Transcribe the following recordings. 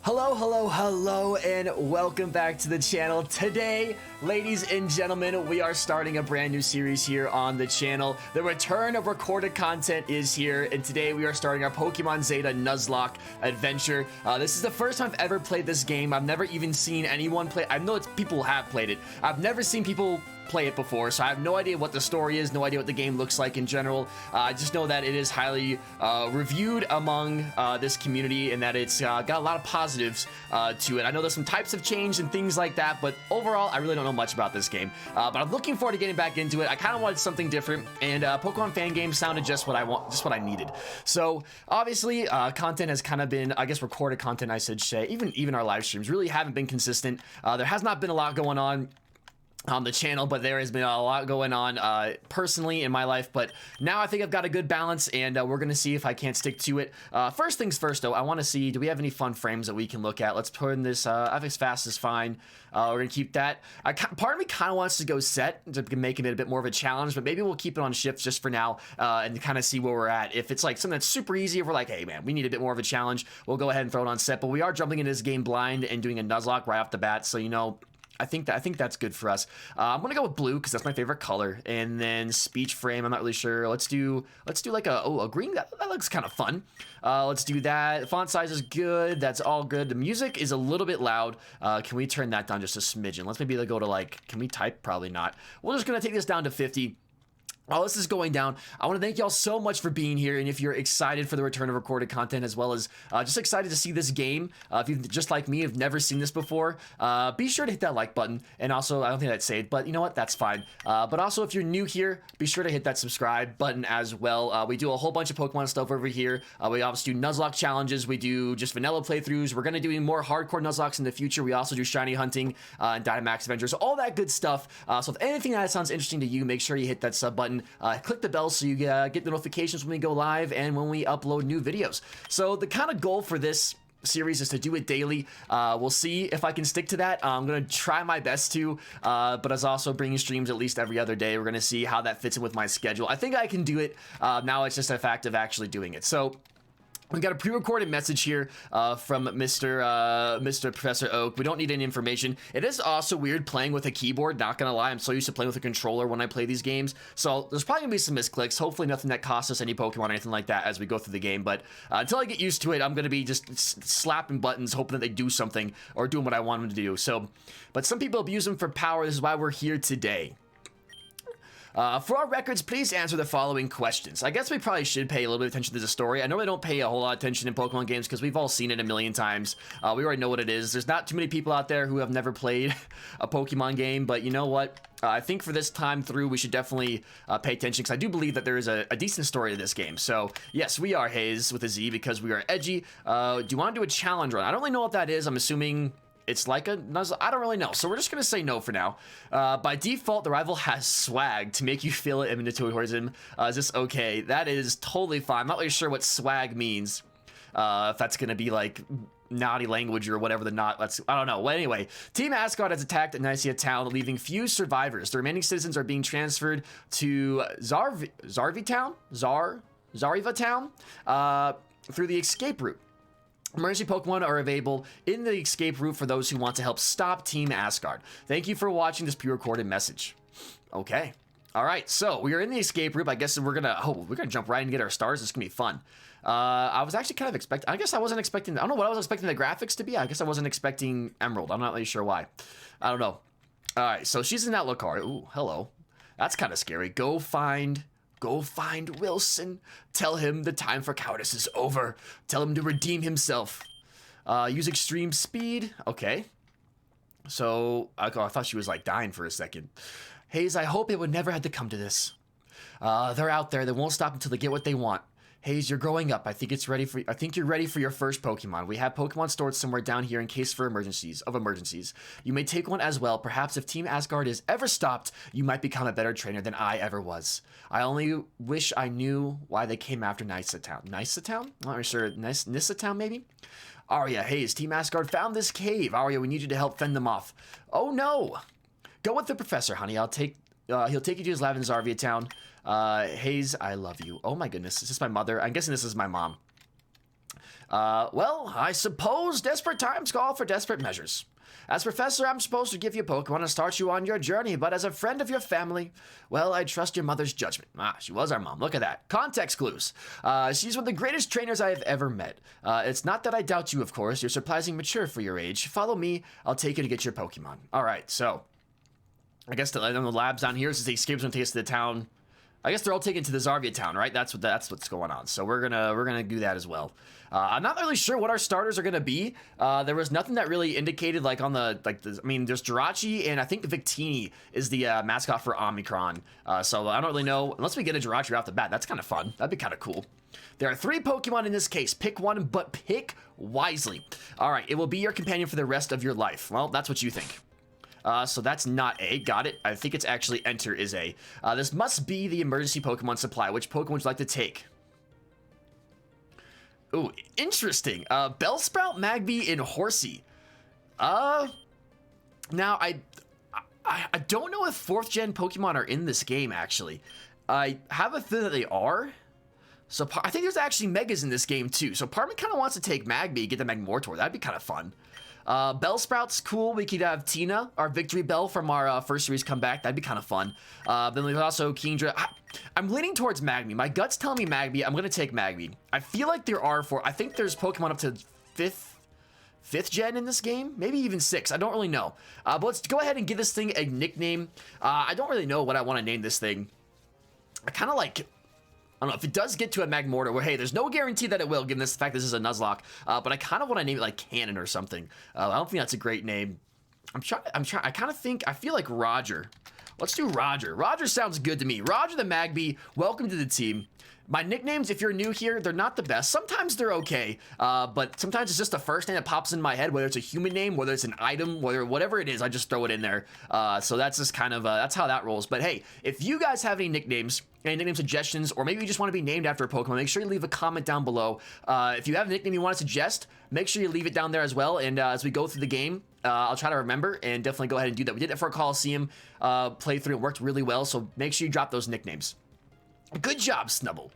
Hello, hello, hello, and welcome back to the channel. Today, ladies and gentlemen, we are starting a brand new series here on the channel. The return of recorded content is here, and today we are starting our Pokémon Zeta Nuzlocke Adventure. This is the first time I've ever played this game. I've never even seen anyone play. I know people have played it. I've never seen people play it before, so I have no idea what the story is, no idea what the game looks like in general. I just know that it is highly reviewed among this community and that it's got a lot of positives to it. I know there's some types have changed and things like that, but overall I really don't know much about this game, but I'm looking forward to getting back into it. I kind of wanted something different, and Pokemon fan game sounded just what I want, just what I needed. So obviously content has kind of been, I guess, recorded content, I should say. Even our live streams really haven't been consistent. There has not been a lot going on the channel, but there has been a lot going on personally in my life. But now I think I've got a good balance, and we're gonna see if I can't stick to it. First things first, though, I want to see, do we have any fun frames that we can look at? Let's turn this up as fast as fine. We're gonna keep that. Part of me kind of wants to go set to make it a bit more of a challenge, but maybe we'll keep it on shift just for now and kind of see where we're at. If it's like something that's super easy, if we're like, hey man, we need a bit more of a challenge, we'll go ahead and throw it on set. But we are jumping into this game blind and doing a Nuzlocke right off the bat, so you know, I think that's good for us. I'm gonna go with blue because that's my favorite color, and then speech frame. I'm not really sure. Let's do like a green. That looks kind of fun. Let's do that. Font size is good. That's all good. The music is a little bit loud. Can we turn that down just a smidgen? Let's maybe go to like. Can we type? Probably not. We're just gonna take this down to 50. While this is going down, I want to thank y'all so much for being here, and if you're excited for the return of recorded content, as well as just excited to see this game, if you just like me have never seen this before, be sure to hit that like button. And also, I don't think that's saved, but you know what, that's fine. But also, if you're new here, be sure to hit that subscribe button as well. We do a whole bunch of Pokemon stuff over here. We obviously do Nuzlocke challenges, we do just vanilla playthroughs, we're going to be doing more hardcore Nuzlockes in the future. We also do shiny hunting and Dynamax Adventures, all that good stuff. So if anything that sounds interesting to you, make sure you hit that sub button. Click the bell so you get the notifications when we go live and when we upload new videos. So the kind of goal for this series is to do it daily. We'll see if I can stick to that. I'm gonna try my best to, but as also bringing streams at least every other day. We're gonna see how that fits in with my schedule. I think I can do it. Now it's just a fact of actually doing it. So we got a pre-recorded message here from Mr. Professor Oak. We don't need any information. It is also weird playing with a keyboard, not gonna lie. I'm so used to playing with a controller when I play these games. So there's probably gonna be some misclicks. Hopefully nothing that costs us any Pokemon or anything like that as we go through the game. But until I get used to it, I'm gonna be just slapping buttons, hoping that they do something or doing what I want them to do. So, but some people abuse them for power. This is why we're here today. For our records, please answer the following questions. I guess we probably should pay a little bit of attention to the story. I normally don't pay a whole lot of attention in Pokemon games because we've all seen it a million times. We already know what it is. There's not too many people out there who have never played a Pokemon game, but you know what? I think for this time through, we should definitely pay attention because I do believe that there is a decent story to this game. So yes, we are Hayes with a Z because we are edgy. Do you want to do a challenge run? I don't really know what that is. I'm assuming it's like a Nuzlocke. I don't really know, so we're just gonna say no for now. By default, the rival has swag to make you feel it emanated towards him. Is this okay? That is totally fine. I'm not really sure what swag means. If that's gonna be like naughty language or whatever I don't know. Well, anyway, Team Asgard has attacked Nicia Town, leaving few survivors. The remaining citizens are being transferred to Zarviva Town through the escape route. Emergency Pokemon are available in the escape route for those who want to help stop Team Asgard. Thank you for watching this pre-recorded message. Okay. All right. So we are in the escape route. I guess we're gonna jump right and get our stars. It's gonna be fun. I was actually kind of expecting. I guess I wasn't expecting. I don't know what I was expecting the graphics to be. I guess I wasn't expecting Emerald. I'm not really sure why. I don't know. All right. So she's in that look card. Ooh, hello. That's kind of scary. Go find Wilson. Tell him the time for cowardice is over. Tell him to redeem himself. Use extreme speed. Okay. So, I thought she was like dying for a second. Hayes, I hope it would never have to come to this. They're out there. They won't stop until they get what they want. Hayes, you're growing up. I think you're ready for your first Pokemon. We have Pokemon stored somewhere down here in case for emergencies. You may take one as well. Perhaps if Team Asgard is ever stopped, you might become a better trainer than I ever was. I only wish I knew why they came after Nicia Town. Nicia Town? I'm not really sure. Nicia Town, maybe? Arya, Hayes, Team Asgard found this cave. Arya, we need you to help fend them off. Oh no! Go with the professor, honey. He'll take you to his lab in Zarviva Town. Hayes, I love you. Oh my goodness, is this my mother? I'm guessing this is my mom. Well, I suppose desperate times call for desperate measures. As professor, I'm supposed to give you Pokemon and start you on your journey, but as a friend of your family, well, I trust your mother's judgment. Ah, she was our mom. Look at that. Context clues. She's one of the greatest trainers I have ever met. It's not that I doubt you, of course. You're surprisingly mature for your age. Follow me. I'll take you to get your Pokemon. All right, so I guess the labs down here since the escapes when taste of the town. I guess they're all taken to the Zarvia town, right? That's what's going on. So we're gonna do that as well. I'm not really sure what our starters are gonna be. There was nothing that really indicated like on the I mean, there's Jirachi and I think Victini is the mascot for Omicron. So I don't really know unless we get a Jirachi right off the bat. That's kind of fun. That'd be kind of cool. There are 3 Pokemon in this case. Pick one, but pick wisely. All right, it will be your companion for the rest of your life. Well, that's what you think. So that's not A. Got it. I think it's actually Enter is A. This must be the emergency Pokemon supply. Which Pokemon would you like to take? Ooh, interesting. Bellsprout, Magby, and Horsey. Now I don't know if 4th gen Pokemon are in this game, actually. I have a feeling that they are. So I think there's actually Megas in this game, too. So part of me kind of wants to take Magby, get the Magmortar. That'd be kind of fun. Bellsprout's cool. We could have Tina, our Victory Bell from our first series come back. That'd be kind of fun. Then there's also Kingdra. I'm leaning towards Magby. My gut's telling me Magby. I'm going to take Magby. I feel like there are I think there's Pokemon up to 5th gen in this game. Maybe even 6. I don't really know. But let's go ahead and give this thing a nickname. I don't really know what I want to name this thing. I kind of like... I don't know if it does get to a Magmortar where, hey, there's no guarantee that it will, given the fact this is a Nuzlocke, but I kind of want to name it like Cannon or something. I don't think that's a great name. I kind of think, I feel like Roger. Let's do Roger. Roger sounds good to me. Roger the Magby, welcome to the team. My nicknames, if you're new here, they're not the best. Sometimes they're okay, but sometimes it's just the first name that pops in my head, whether it's a human name, whether it's an item, whatever it is, I just throw it in there. So that's just kind of, that's how that rolls. But hey, if you guys have any nicknames, any nickname suggestions, or maybe you just want to be named after a Pokemon, make sure you leave a comment down below. If you have a nickname you want to suggest, make sure you leave it down there as well. And as we go through the game, I'll try to remember and definitely go ahead and do that. We did it for a Coliseum playthrough. It worked really well, so make sure you drop those nicknames. Good job, Snubble.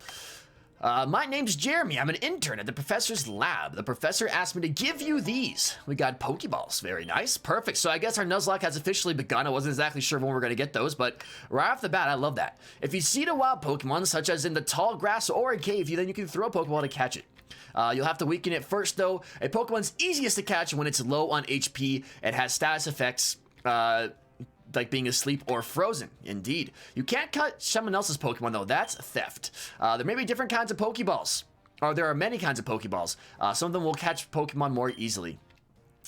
My name's Jeremy. I'm an intern at the professor's lab. The professor asked me to give you these. We got Pokeballs. Very nice. Perfect. So I guess our Nuzlocke has officially begun. I wasn't exactly sure when we were going to get those, but right off the bat, I love that. If you see the wild Pokemon, such as in the tall grass or a cave, then you can throw a Pokeball to catch it. You'll have to weaken it first, though. A Pokemon's easiest to catch when it's low on HP. It has status effects, like being asleep or frozen. Indeed. You can't cut someone else's Pokemon, though. That's theft. There may be different kinds of Pokeballs. Or there are many kinds of Pokeballs. Some of them will catch Pokemon more easily.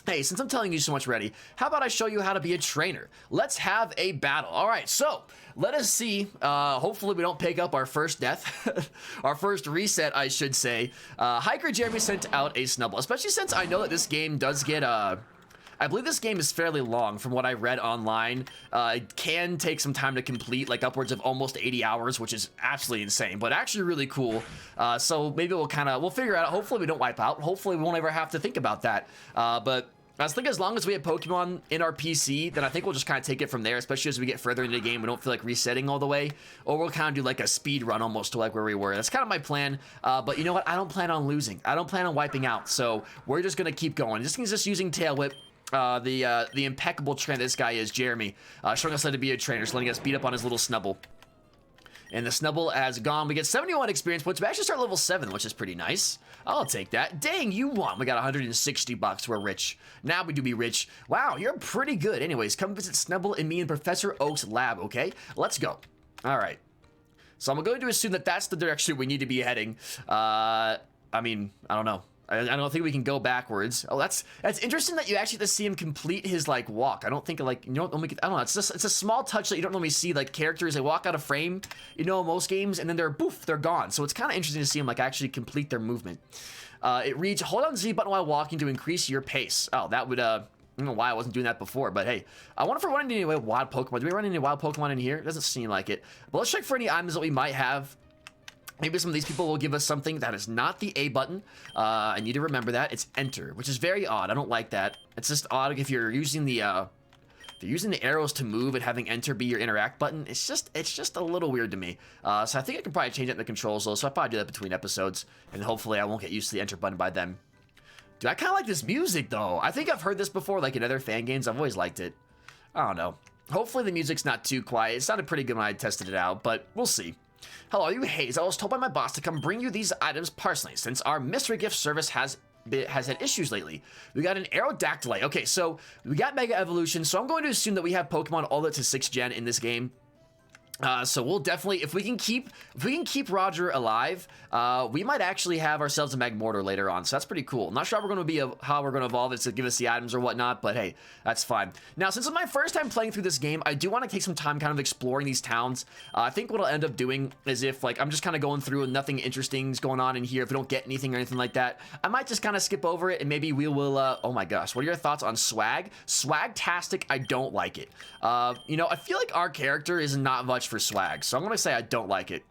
Hey, since I'm telling you so much already, how about I show you how to be a trainer? Let's have a battle. All right, so let us see. Hopefully we don't pick up our first death. Our first reset, I should say. Hiker Jeremy sent out a Snubble, especially since I know that this game does get... I believe this game is fairly long from what I read online. It can take some time to complete, like upwards of almost 80 hours, which is absolutely insane, but actually really cool. So maybe we'll figure it out. Hopefully we don't wipe out. Hopefully we won't ever have to think about that. But I was thinking as long as we have Pokemon in our PC, then I think we'll just kind of take it from there, especially as we get further into the game. We don't feel like resetting all the way, or we'll kind of do like a speed run almost to like where we were. That's kind of my plan, but you know what? I don't plan on losing. I don't plan on wiping out, so we're just going to keep going. This thing's just using Tail Whip. The impeccable trainer this guy is, Jeremy, showing us how to be a trainer, just letting us beat up on his little Snubble. And the Snubble has gone. We get 71 experience points. We actually start level 7, which is pretty nice. I'll take that. Dang, you won. We got 160 bucks. We're rich. Now we do be rich. Wow, you're pretty good. Anyways, come visit Snubble and me in Professor Oak's lab, okay? Let's go. All right. So I'm going to assume that that's the direction we need to be heading. I mean, I don't know. I don't think we can go backwards. Oh, that's interesting that you actually get to see him complete his like walk. I don't think like, you know, I don't know. It's a small touch that you don't normally see, like characters, they walk out of frame, you know, in most games, and then they're gone. So it's kind of interesting to see him like actually complete their movement. It reads, hold on Z button while walking to increase your pace. Oh, that would, I don't know why I wasn't doing that before, but hey, I wonder if we're running into any wild Pokemon. Do we run into any wild Pokemon in here? It doesn't seem like it. But let's check for any items that we might have. Maybe some of these people will give us something that is not the A button. I need to remember that. It's enter, which is very odd. I don't like that. It's just odd if you're using the they're using the arrows to move and having enter be your interact button. It's just a little weird to me. So I think I can probably change that in the controls though. So I'll probably do that between episodes, and hopefully I won't get used to the enter button by then. Dude, I kind of like this music though. I think I've heard this before, like in other fan games. I've always liked it. I don't know. Hopefully the music's not too quiet. It sounded pretty good when I tested it out, but we'll see. Hello, are you Hayes? I was told by my boss to come bring you these items personally, since our mystery gift service has had issues lately. We got an Aerodactyl. Okay, so we got Mega Evolution, so I'm going to assume that we have Pokemon all the way to 6th gen in this game. So we'll definitely, if we can keep Roger alive, we might actually have ourselves a Magmortar later on. So that's pretty cool. I'm not sure how we're going to evolve it to give us the items or whatnot, but hey, that's fine. Now, since it's my first time playing through this game, I do want to take some time kind of exploring these towns. I think what I'll end up doing is if like I'm just kind of going through and nothing interesting is going on in here, if we don't get anything or anything like that, I might just kind of skip over it and maybe we will. Oh my gosh, what are your thoughts on swag? Swag-tastic, I don't like it. You know, I feel like our character is not much for swag, so I'm gonna say I don't like it.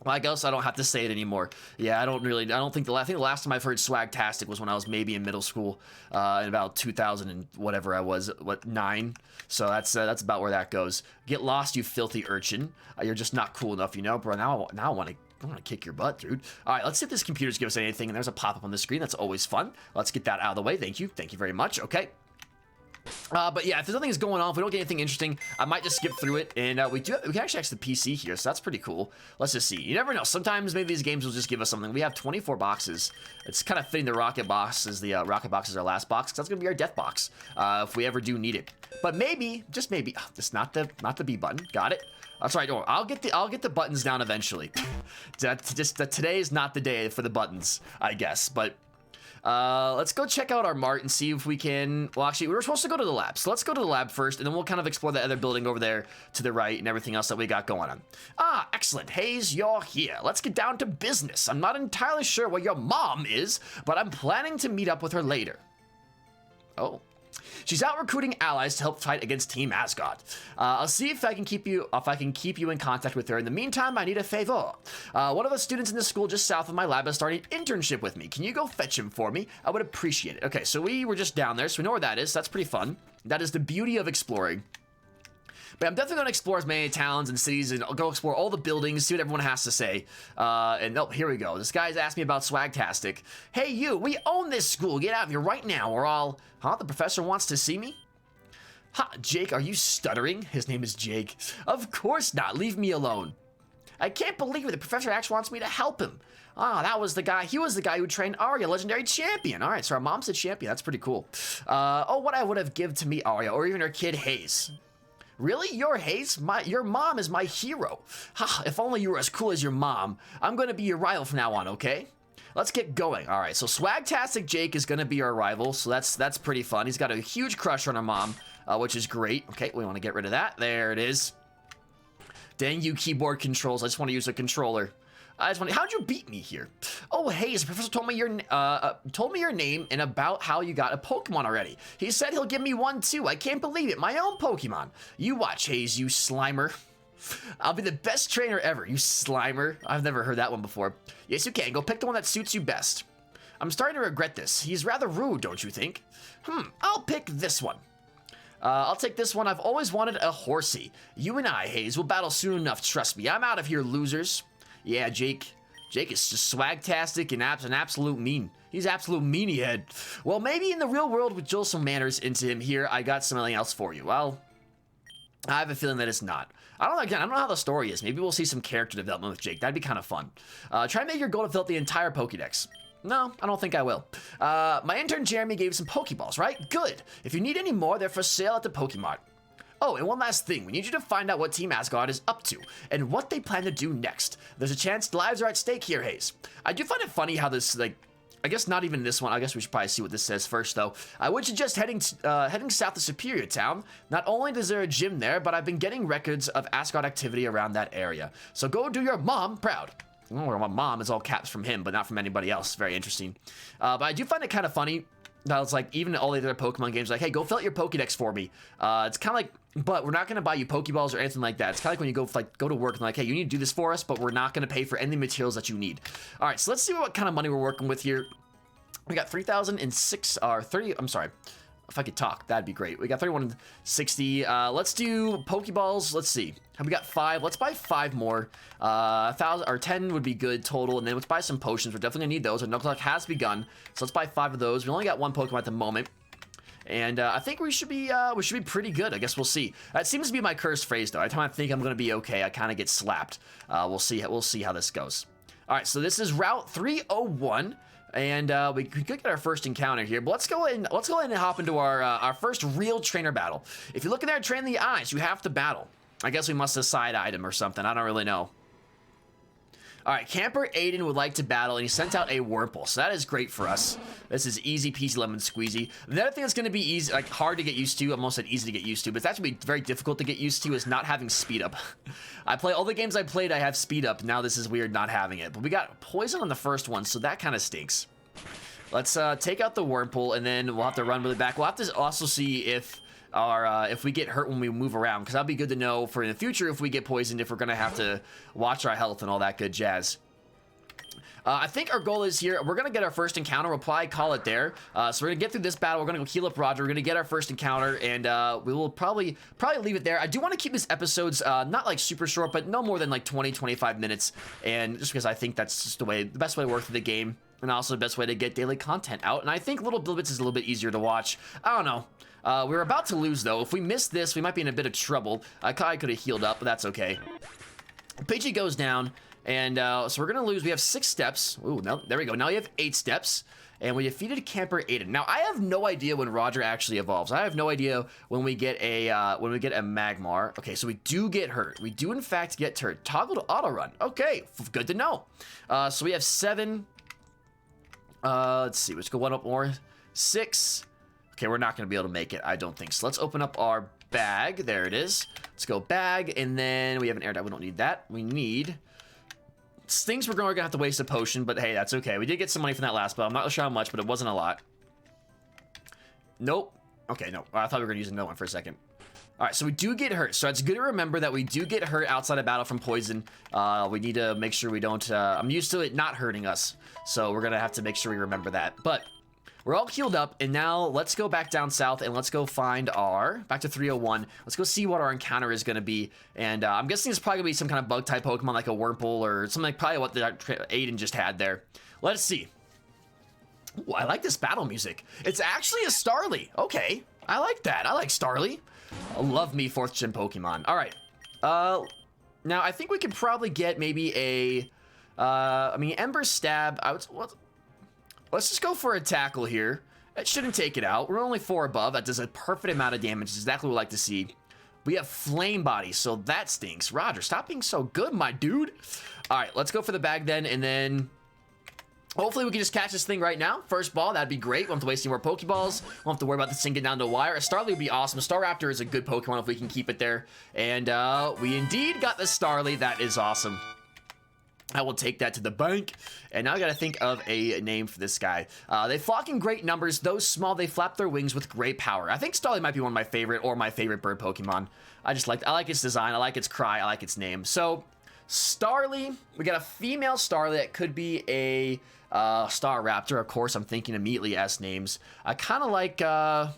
Well, I guess I don't have to say it anymore. Yeah, I don't think the last time I've heard swag-tastic was when I was maybe in middle school, in about 2000 and whatever I was, 9. So that's about where that goes. Get lost, you filthy urchin. You're just not cool enough, you know, bro. Now I want to kick your butt, dude. All right, let's see if this computer's give us anything. And there's a pop-up on the screen. That's always fun. Let's get that out of the way. Thank you very much. Okay. But yeah, if there's nothing going on, if we don't get anything interesting, I might just skip through it. And we can actually access the PC here, so that's pretty cool. Let's just see. You never know. Sometimes maybe these games will just give us something. We have 24 boxes. It's kind of fitting the rocket box as the rocket box is our last box, because that's gonna be our death box if we ever do need it. But maybe, just maybe, it's not the B button. Got it. That's right. Oh, I'll get the buttons down eventually. Today is not the day for the buttons, I guess. But let's go check out our mart and see if we can. Well, actually, we were supposed to go to the lab, so let's go to the lab first, and then we'll kind of explore the other building over there to the right and everything else that we got going on. Ah, excellent. Hayes, you're here. Let's get down to business. I'm not entirely sure where your mom is, but I'm planning to meet up with her later. Oh. She's out recruiting allies to help fight against Team Asgard. I'll see if I can keep you in contact with her. In the meantime, I need a favor. One of the students in the school just south of my lab is starting an internship with me. Can you go fetch him for me? I would appreciate it. Okay, so we were just down there, so we know where that is. That's pretty fun. That is the beauty of exploring. But I'm definitely going to explore as many towns and cities and I'll go explore all the buildings, see what everyone has to say. And oh, here we go. This guy's asked me about Swagtastic. Hey, you, we own this school. Get out of here right now or I'll... Huh? The professor wants to see me? Ha, Jake, are you stuttering? His name is Jake. Of course not. Leave me alone. I can't believe it. The professor actually wants me to help him. Ah, that was the guy. He was the guy who trained Arya, legendary champion. All right, so our mom's a champion. That's pretty cool. Oh, what I would have given to meet Arya or even her kid Hayes. Really? You're Hayes? Your mom is my hero. Ha, if only you were as cool as your mom. I'm going to be your rival from now on, okay? Let's get going. All right, so Swagtastic Jake is going to be our rival, so that's pretty fun. He's got a huge crush on our mom, which is great. Okay, we want to get rid of that. There it is. Dang you keyboard controls. I just want to use a controller. How'd you beat me here? Oh, Hayes, the professor told me your name and about how you got a Pokemon already. He said he'll give me one too. I can't believe it. My own Pokemon. You watch, Hayes, you Slimer. I'll be the best trainer ever, you Slimer. I've never heard that one before. Yes, you can. Go pick the one that suits you best. I'm starting to regret this. He's rather rude, don't you think? I'll pick this one. I'll take this one. I've always wanted a horsey. You and I, Hayes, will battle soon enough. Trust me. I'm out of here, losers. Yeah, Jake is just swagtastic and an absolute mean. He's absolute meanie head. Well, maybe in the real world with Jill some manners into him here, I got something else for you. Well, I have a feeling that it's not. I don't know how the story is. Maybe we'll see some character development with Jake. That'd be kind of fun. Try and make your goal to fill out the entire Pokédex. No, I don't think I will. My intern Jeremy gave some Pokeballs, right? Good. If you need any more, they're for sale at the Pokemart. Oh, and one last thing. We need you to find out what Team Asgard is up to and what they plan to do next. There's a chance lives are at stake here, Hayes. I do find it funny how this, like, I guess not even this one. I guess we should probably see what this says first, though. I would suggest heading south to Superior Town. Not only is there a gym there, but I've been getting records of Asgard activity around that area. So go do your mom proud. Oh, my mom is all caps from him, but not from anybody else. Very interesting. But I do find it kind of funny. That was like, even all the other Pokemon games, like, hey, go fill out your Pokédex for me. It's kind of like, but we're not going to buy you Pokeballs or anything like that. It's kind of like when you go to work and like, hey, you need to do this for us, but we're not going to pay for any materials that you need. All right, so let's see what kind of money we're working with here. We got 3,006, or 30, I'm sorry, If I could talk, that'd be great. We got 3160. Let's do Pokeballs. Let's see. Have we got 5? Let's buy 5 more. 1,000 or 10 would be good total. And then let's buy some potions. We're definitely gonna need those. Our Nuzlocke has begun. So let's buy 5 of those. We only got 1 Pokemon at the moment. And I think we should be pretty good. I guess we'll see. That seems to be my cursed phrase, though. Every time I think I'm gonna be okay, I kind of get slapped. We'll see. We'll see how this goes. All right, so this is Route 301. And we could get our first encounter here, but let's go ahead and hop into our first real trainer battle. If you look in there and train the eyes, you have to battle. I guess we must decide item or something. I don't really know. All right, Camper Aiden would like to battle, and he sent out a Wurmple, so that is great for us. This is easy peasy lemon squeezy. The other thing that's going to be easy, like hard to get used to, I almost said easy to get used to, but it's actually very difficult to get used to is not having speed up. I play all the games I played, I have speed up. Now this is weird not having it, but we got poison on the first one, so that kind of stinks. Let's take out the Wurmple, and then we'll have to run really back. We'll have to also see if if we get hurt when we move around, because that'll be good to know for in the future if we get poisoned, if we're gonna have to watch our health and all that good jazz. I think our goal is here, we're gonna get our first encounter. We'll probably call it there. So we're gonna get through this battle. We're gonna go heal up Roger. We're gonna get our first encounter, and we will probably leave it there. I do want to keep these episodes not like super short, but no more than like 20-25 minutes, and just because I think that's just the best way to work through the game, and also the best way to get daily content out. And I think little bits is a little bit easier to watch. I don't know. We're about to lose, though. If we miss this, we might be in a bit of trouble. I could have healed up, but that's okay. Pidgey goes down, and so we're going to lose. We have 6 steps. Ooh, no, there we go. Now we have 8 steps, and we defeated Camper Aiden. Now, I have no idea when Roger actually evolves. I have no idea when we get a Magmar. Okay, so we do get hurt. We do, in fact, get hurt. Toggle to auto run. Okay, good to know. So we have 7. Let's see. Let's go 1 up more. 6. Okay, we're not going to be able to make it, I don't think. So let's open up our bag. There it is. Let's go bag, and then we have an air dye. We don't need that. We need things. We're going to have to waste a potion, but hey, that's okay. We did get some money from that last, but I'm not sure how much, but it wasn't a lot. Nope. Okay, no. I thought we were going to use another one for a second. All right, so we do get hurt. So it's good to remember that we do get hurt outside of battle from poison. We need to make sure we don't... I'm used to it not hurting us, so we're going to have to make sure we remember that. But we're all healed up, and now let's go back down south, and let's go find back to 301. Let's go see what our encounter is going to be, and I'm guessing it's probably going to be some kind of bug-type Pokemon like a Wurmple or something like probably what the Aiden just had there. Let's see. Ooh, I like this battle music. It's actually a Starly. Okay, I like that. I like Starly. I love me 4th gen Pokemon. All right. Now, I think we could probably get maybe a... I mean, Ember Stab... Let's just go for a tackle here. It shouldn't take it out. We're only 4 above. That does a perfect amount of damage. It's exactly what we like to see. We have Flame Body, so that stinks. Roger, stop being so good, my dude. All right, let's go for the bag then, and then hopefully we can just catch this thing right now. First ball, that'd be great. We won't have to waste any more Pokeballs. We won't have to worry about this thing getting down to a wire. A Starly would be awesome. A Staraptor is a good Pokemon if we can keep it there. And we indeed got the Starly. That is awesome. I will take that to the bank. And now I gotta think of a name for this guy. They flock in great numbers. Though small, they flap their wings with great power. I think Starly might be one of my favorite bird Pokemon. I like its design. I like its cry. I like its name. So, Starly. We got a female Starly that could be a Staraptor. Of course, I'm thinking immediately as names. I kind of like... I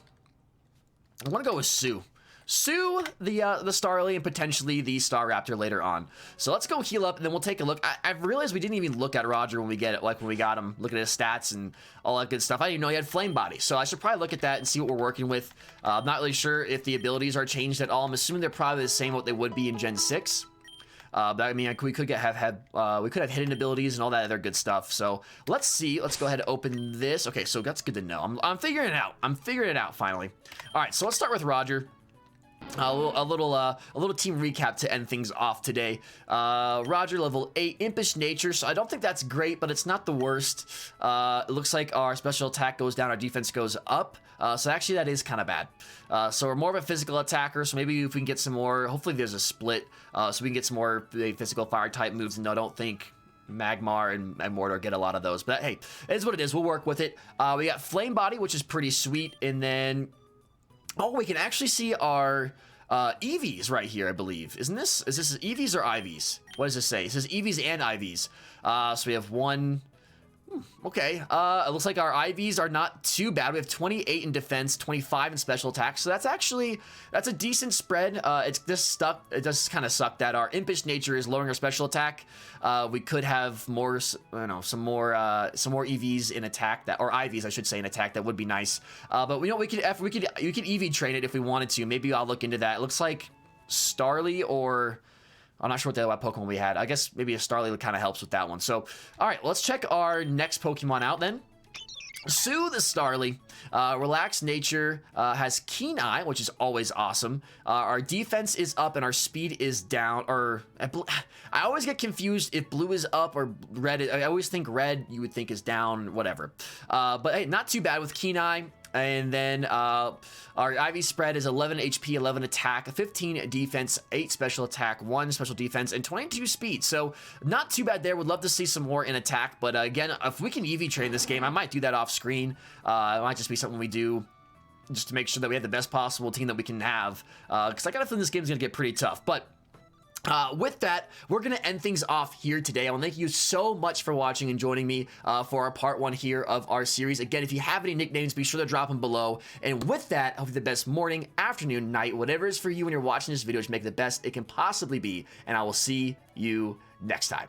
want to go with Sue. Sue, the Starly, and potentially the Staraptor later on. So let's go heal up, and then we'll take a look. I've realized we didn't even look at Roger when we get it, like when we got him. Look at his stats and all that good stuff. I didn't even know he had Flame Body, so I should probably look at that and see what we're working with. I'm not really sure if the abilities are changed at all. I'm assuming they're probably the same what they would be in Gen 6. But I mean, we could have hidden abilities and all that other good stuff. So let's see. Let's go ahead and open this. Okay, so that's good to know. I'm figuring it out. I'm figuring it out finally. All right, so let's start with Roger. A little team recap to end things off today. Roger, level 8, Impish Nature, so I don't think that's great, but it's not the worst. It looks like our special attack goes down, our defense goes up, so actually that is kind of bad. So we're more of a physical attacker, so maybe if we can get some more, hopefully there's a split, so we can get some more physical fire type moves, and I don't think Magmar and Mordor get a lot of those, but hey, it is what it is. We'll work with it. We got Flame Body, which is pretty sweet, and then... Oh, we can actually see our EVs right here, I believe. Is this EVs or IVs? What does this say? It says EVs and IVs. So we have 1, Okay, it looks like our IVs are not too bad. We have 28 in defense, 25 in special attack, so that's a decent spread. It does kind of suck that our impish nature is lowering our special attack. We could have more, some more EVs in attack, or IVs I should say, in attack. That would be nice. But you could EV train it if we wanted to. Maybe I'll look into that. It looks like Starly, or I'm not sure what the other Pokemon we had. I guess maybe a Starly kind of helps with that one. So, all right, let's check our next Pokemon out then. Soothe the Starly. Relaxed nature, has Keen Eye, which is always awesome. Our defense is up and our speed is down. I always get confused if blue is up or red. I always think red you would think is down, whatever. But hey, not too bad with Keen Eye. And then our IV spread is 11 HP, 11 attack, 15 defense, 8 special attack, 1 special defense, and 22 speed. So not too bad there. Would love to see some more in attack. But again, if we can EV train this game, I might do that off screen. It might just be something we do just to make sure that we have the best possible team that we can have. Because I got a feeling this game is going to get pretty tough. But with that, we're going to end things off here today. I want to thank you so much for watching and joining me for our part 1 here of our series. Again, if you have any nicknames, be sure to drop them below. And with that, I hope you the best morning, afternoon, night, whatever it is for you when you're watching this video, to make it the best it can possibly be. And I will see you next time.